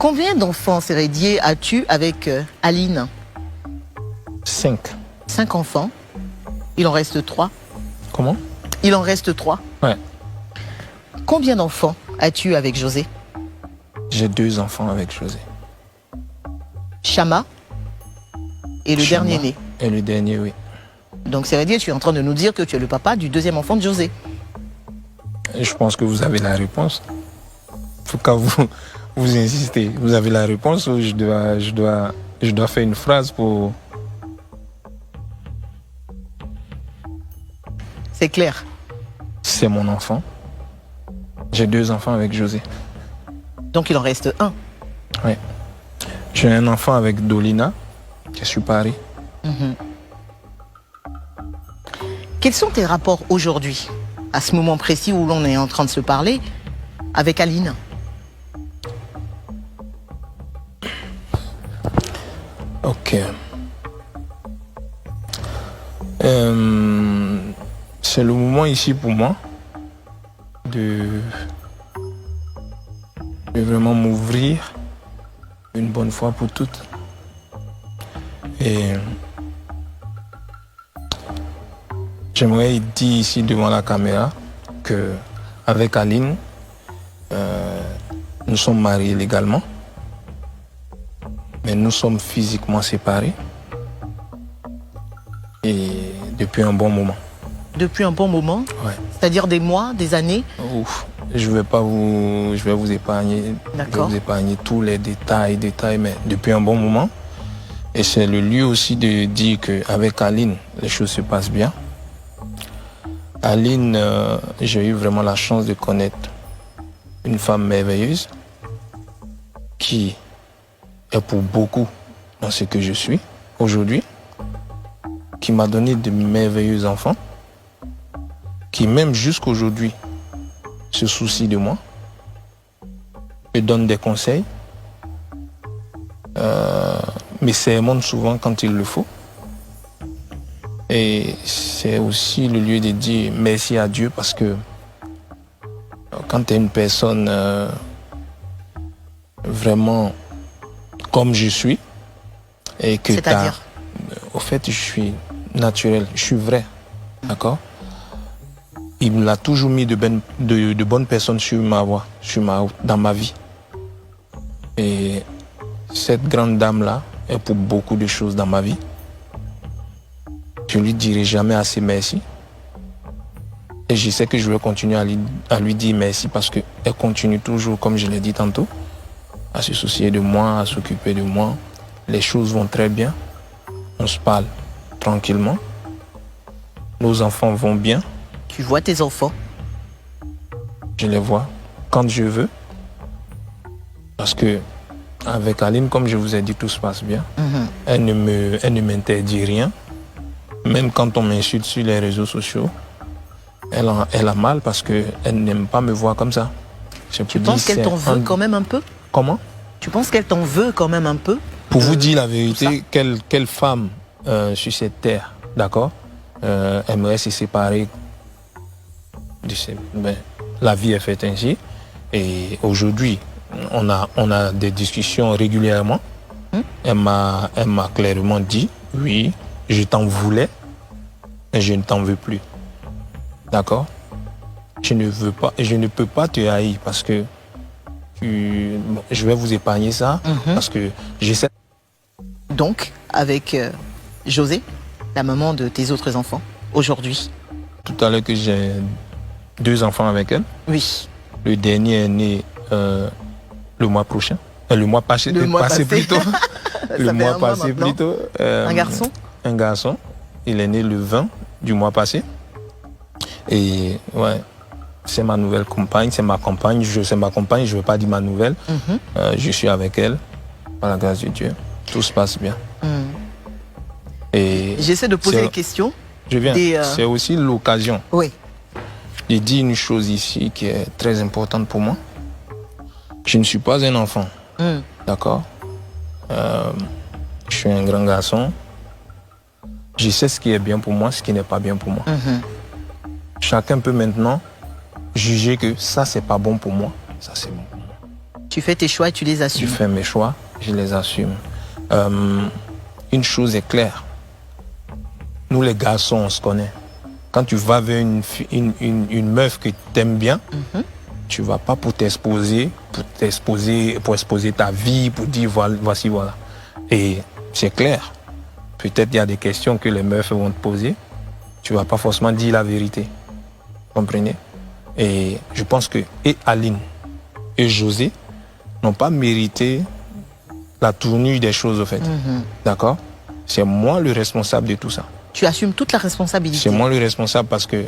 Combien d'enfants, Sérédier, as-tu avec Aline? 5. 5 enfants. Il en reste 3. Comment? Il en reste 3. Ouais. Combien d'enfants as-tu avec José? J'ai 2 enfants avec José. Chama et le Chama dernier né. Et le dernier, oui. Donc Sérédier, tu es en train de nous dire que tu es le papa du 2e enfant de José. Je pense que vous avez la réponse. Pourquoi vous insistez? Vous avez la réponse ou je dois faire une phrase pour... C'est clair. C'est mon enfant. J'ai 2 enfants avec José. Donc il en reste 1. Oui. J'ai un enfant avec Dolina, qui est sur Paris. Quels sont tes rapports aujourd'hui, à ce moment précis où l'on est en train de se parler, avec Aline? Ok. C'est le moment ici pour moi de vraiment m'ouvrir une bonne fois pour toutes. Et j'aimerais dire ici devant la caméra que avec Aline, nous sommes mariés légalement, mais nous sommes physiquement séparés et depuis un bon moment. Depuis un bon moment? Ouais. C'est-à-dire des mois, des années? Ouf, je vais vous épargner. D'accord. Je vais vous épargner tous les détails, mais depuis un bon moment. Et c'est le lieu aussi de dire qu'avec Aline, les choses se passent bien. Aline, j'ai eu vraiment la chance de connaître une femme merveilleuse qui est pour beaucoup dans ce que je suis aujourd'hui, qui m'a donné de merveilleux enfants, qui même jusqu'aujourd'hui se soucie de moi, me donne des conseils, me sermonne souvent quand il le faut. Et c'est aussi le lieu de dire merci à Dieu parce que quand tu es une personne vraiment comme je suis et que C'est-à-dire? Au fait, je suis naturel, je suis vrai, d'accord? Il me l'a toujours mis de bonnes personnes sur ma voie, dans ma vie. Et cette grande dame-là est pour beaucoup de choses dans ma vie. Je ne lui dirai jamais assez merci. Et je sais que je vais continuer à lui dire merci parce qu'elle continue toujours, comme je l'ai dit tantôt, à se soucier de moi, à s'occuper de moi. Les choses vont très bien. On se parle tranquillement. Nos enfants vont bien. Tu vois tes enfants? Je les vois quand je veux. Parce que avec Aline, comme je vous ai dit, tout se passe bien. Elle ne m'interdit rien. Même quand on m'insulte sur les réseaux sociaux, elle a mal parce qu'elle n'aime pas me voir comme ça. Tu penses qu'elle t'en veut quand même un peu? Comment? Tu penses qu'elle t'en veut quand même un peu? Pour vous dire la vérité, quelle femme sur cette terre, d'accord, aimerait se séparer de ses... Ben, la vie est faite ainsi. Et aujourd'hui, on a des discussions régulièrement. Elle m'a clairement dit, oui, je t'en voulais, mais je ne t'en veux plus. D'accord? Je ne veux pas, je ne peux pas te haïr parce que je vais vous épargner ça, parce que j'essaie. Donc, avec José, la maman de tes autres enfants, aujourd'hui? Tout à l'heure que j'ai 2 enfants avec elle. Oui. Le dernier est né le mois prochain. Le mois passé. Le mois passé plutôt. Le mois passé plutôt. Un garçon? Un garçon. Il est né le 20 du mois passé. Et ouais, c'est ma nouvelle compagne, c'est ma compagne. C'est ma compagne, je ne veux pas dire ma nouvelle. Je suis avec elle, par la grâce de Dieu. Tout se passe bien. Et j'essaie de poser des questions. Je viens. C'est aussi l'occasion. Oui. De dire une chose ici qui est très importante pour moi. Je ne suis pas un enfant. D'accord? Je suis un grand garçon. Je sais ce qui est bien pour moi, ce qui n'est pas bien pour moi. Chacun peut maintenant juger que ça, c'est pas bon pour moi. Ça, c'est bon pour moi. Tu fais tes choix et tu les Je assumes. fais mes choix, je les assume. Une chose est claire. Nous, les garçons, on se connaît. Quand tu vas vers une meuf que tu aimes bien, tu ne vas pas pour exposer ta vie, pour dire voici, voilà. Et c'est clair. Peut-être il y a des questions que les meufs vont te poser. Tu ne vas pas forcément dire la vérité. Comprenez? Et je pense que et Aline et José n'ont pas mérité la tournure des choses, au fait. D'accord? C'est moi le responsable de tout ça. Tu assumes toute la responsabilité. C'est moi le responsable parce que